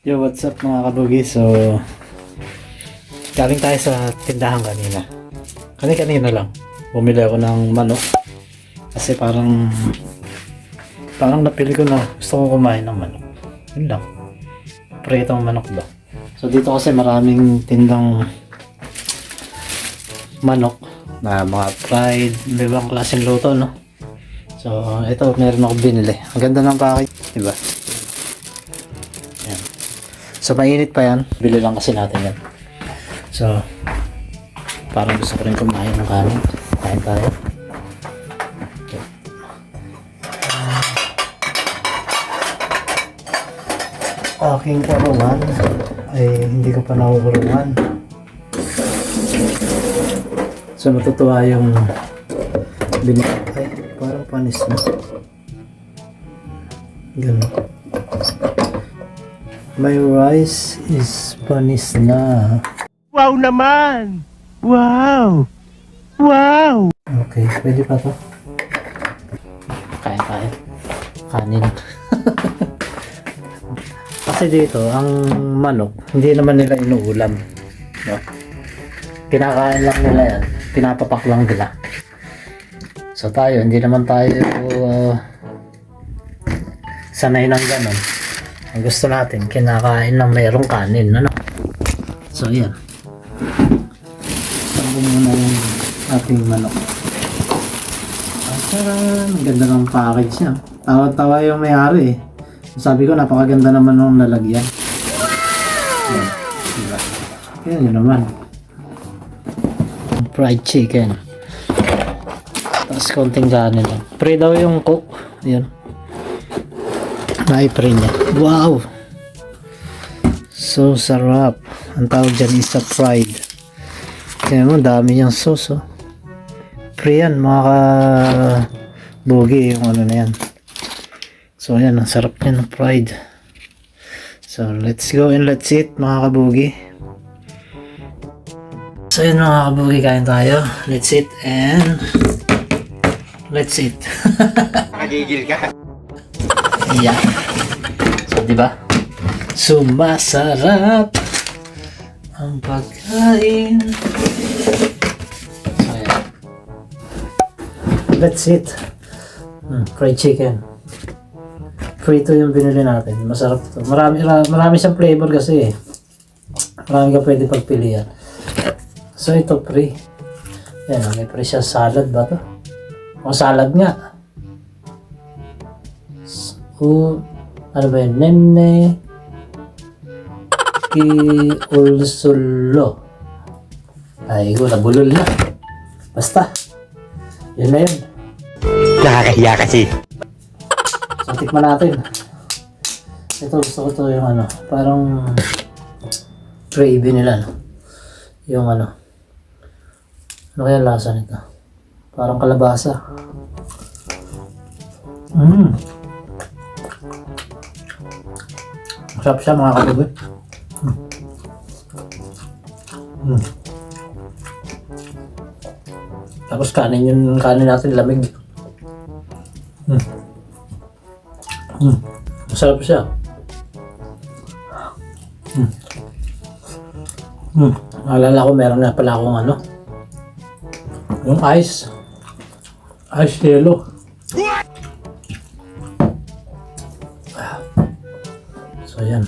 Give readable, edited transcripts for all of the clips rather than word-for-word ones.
Yo, what's up mga kabugi? So, galing tayo sa tindahan kanina. Kanina lang. Bumili ako ng manok. Kasi parang napili ko na gusto ko kumain ng manok. Yun lang. Pritong manok ba? So, dito kasi maraming tindang manok na mga fried, may ibang klaseng luto, no? So, ito meron ako binili. Ang ganda ng package, diba? Ayan. So, mainit pa yan. Bili lang kasi natin yan. So, parang gusto ko rin kumain ng kanin. Kain tayo. Okay. Aking kurungan ay hindi ko pa nakukurungan. So, matutuwa yung binigay. Parang panis na. Ganun. My rice is panis na. Wow naman! Wow! Wow! Okay, pwede pa to? Kain. Kanin. Kasi dito, ang manok, hindi naman nila inuulam. No? Kinakain lang nila yan. Pinapapak lang nila. So tayo, hindi naman tayo sanay ng ganon. Ang gusto natin, kinakain ng mayroong kanin, ano? So yan. Sambong muna yung ating manok. Ang ganda ng package niya. Tawa-tawa yung may-ari eh. Sabi ko, napakaganda naman ng lalagyan. Yan. Diba? Yan yun naman. Fried chicken. Tapos konting kanin lang. Pre daw yung cook. Ayan. Nai-pre niya. Wow! So sarap. Ang tawag dyan is a fried. Kaya mo, dami niyang sauce. Oh. Pre yan, mga ka-bugi yung ano na yan. So ayan, ang sarap niya ng fried. So let's go and let's eat mga kabugi. So yun mga kabugi, kain tayo. Let's eat and let's eat. Nagigil ka? Yeah. So diba? Sumasarap ang pagkain. So ayan. Let's eat. Fried chicken. Frito yung binili natin. Masarap to. Marami siyang flavor kasi eh. Marami ka pwede pagpilian. So ito pre. Yan, may pre siya. Salad ba to? O salad nga. So, ano ba yun? Nene ki ulsulo. Ay, nabulol na. Basta. Yun na yun. Nakakahiya kasi. So, tikman natin. Ito, gusto ko to yung ano, parang gravy nila, no? Yung ano kaya lasa nito? Parang kalabasa. Masarap siya mga katubi. Tapos kanin natin lamig. Masarap siya. Alala ko meron na pala akong ano, yung ice yellow. So yan.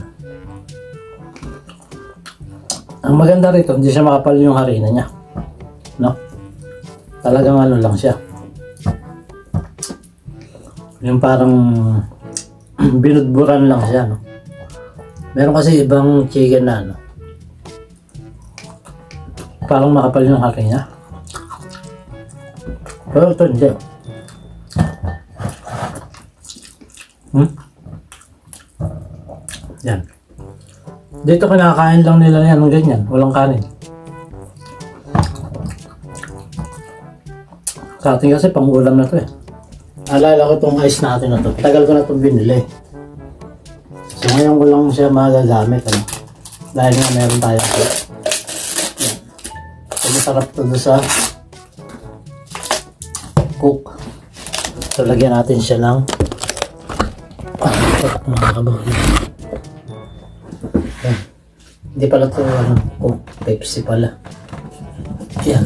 Ang maganda rito, hindi siya makapal yung harina niya, no? Talagang ano lang siya, yung parang binudburan lang siya, no? Meron kasi ibang chicken na ano, parang makapal yung harina. Pero ito hindi. Yan. Dito kinakain lang nila yan ng ganyan, walang kanin. Sa atin kasi pang-ulam na to eh. Alala ko itong ice natin na to. Tagal ko na itong binili. So ngayon ko lang siya magagamit. Ano? Dahil nga meron tayo. Yan. So masarap to sa cook. So lagyan natin siya ng mga kabugi. Hindi pala to ano, Coke, Pepsi pala. Yan.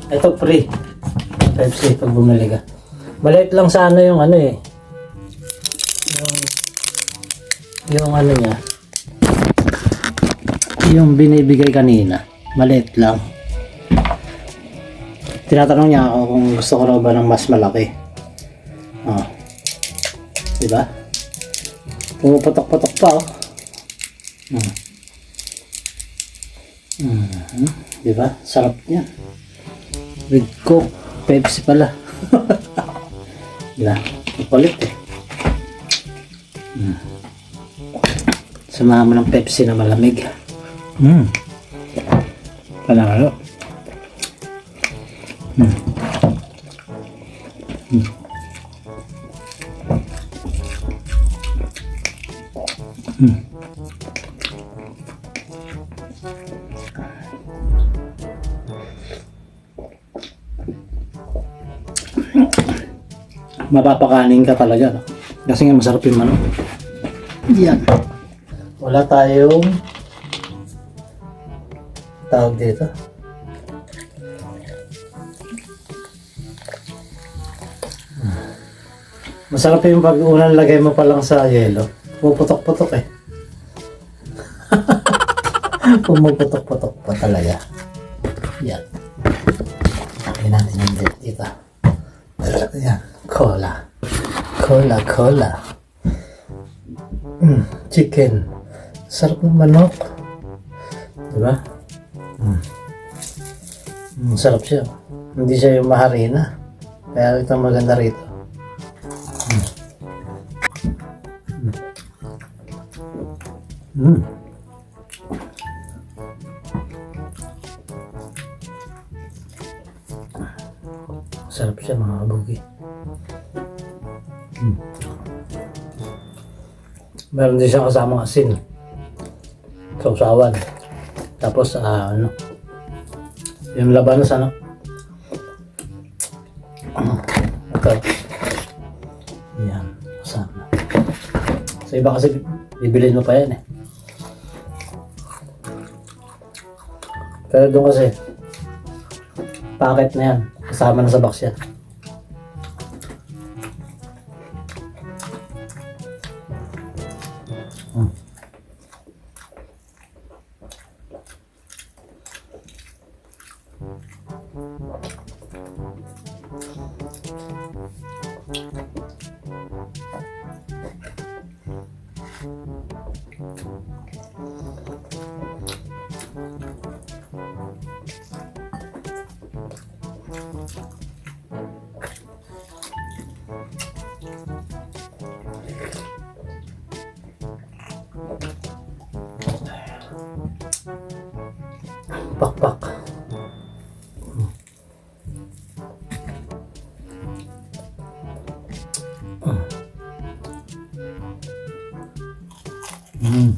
Ito free. Pepsi pag bumili ka. Maliit lang sana yung ano eh. Yung ano niya. Yung binibigay kanina. Maliit lang. Tinatanong niya ako kung gusto ko raw ba ng mas malaki. Oh. Diba? Pumuputok-putok pa oh. Diba? Sarap niya. With Coke. Pepsi pala. Diba? Makulit eh. Samahan mo ng Pepsi na malamig. Panalo. Mapapakanin ka talaga, no? Kasi nga masarap yung manok. Yan. Wala tayong tawag dito. Masarap yung pag unang lagay mo pa lang sa yelo. Puputok-putok eh. Pumuputok-putok pa talaga. Yan. Lagyan natin yung dito. Yan. Cola. Cola. Chicken. Sarap ng manok. Diba? Sarap siya. Hindi siya yung maharina. Kaya ito maganda rito. Sarap siya mga kabugi. Meron din siyang kasamang asin. Sausawan. Tapos ano, yung labanos ano. Ito. Yan. Kasama. Sa iba kasi bibilin mo pa yan eh. Pero doon kasi packet na yan. Kasama na sa box yan. Pakpak. Mm.